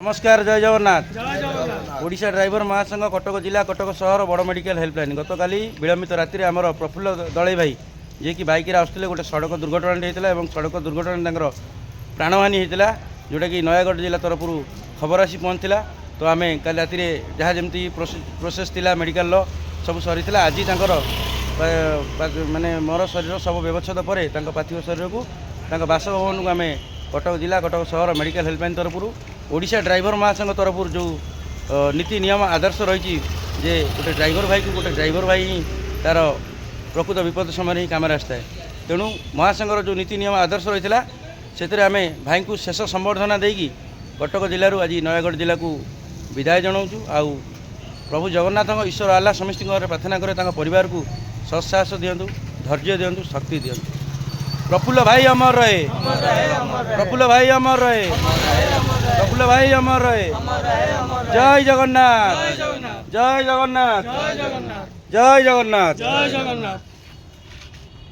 नमस्कार जय जगन्नाथ ओडिशा ड्राइवर महासंघ कटक जिला कटक सहर बड़ मेडिकल हेल्पलाइन गतकाली विलंबित राति आमर प्रफुल्ल दलई भाई जी कि बैक आसुले गोटे सड़क दुर्घटना होता है सड़क दुर्घटना प्राणहानि होता जोटा कि नयागढ़ जिला तरफ खबर आसी पहुँचला तो आम कल राति जहाँ जमी प्रोसेस थिला मेडिकल सब सरी आज माने मोर शरीर सब व्यवच्छेद पर पार्थिव शरीर को बासभवन को आम कटक जिला कटक सहर मेडिकल हेल्पलाइन तरफ ओडिशा ड्राइवर महासंघ तरफ जो नीति नियम आदर्श रही जे गोटे ड्राइवर भाई को गोटे ड्राइवर भाई ही तार प्रकृत विपद समय ही कम आसता है तेणु महासंघर जो नीति नियम आदर्श रही है आम भाई को शेष संबर्धना देकी कटक जिलूर आज नयागढ़ जिला को विदाय जनाऊँ आउ प्रभु जगन्नाथ ईश्वर आल्ला समस्त प्रार्थना करे परिवार को सत्साहस दिंतु धैर्य दिंतु शक्ति दिंतु प्रफुल्ल भाई अमर रहे प्रफुल्ल भाई अमर रहे प्रफुल्ल भाई अमर रहे जय जगन्नाथ जय जगन्नाथ जय जगन्नाथ जय जगन्नाथ।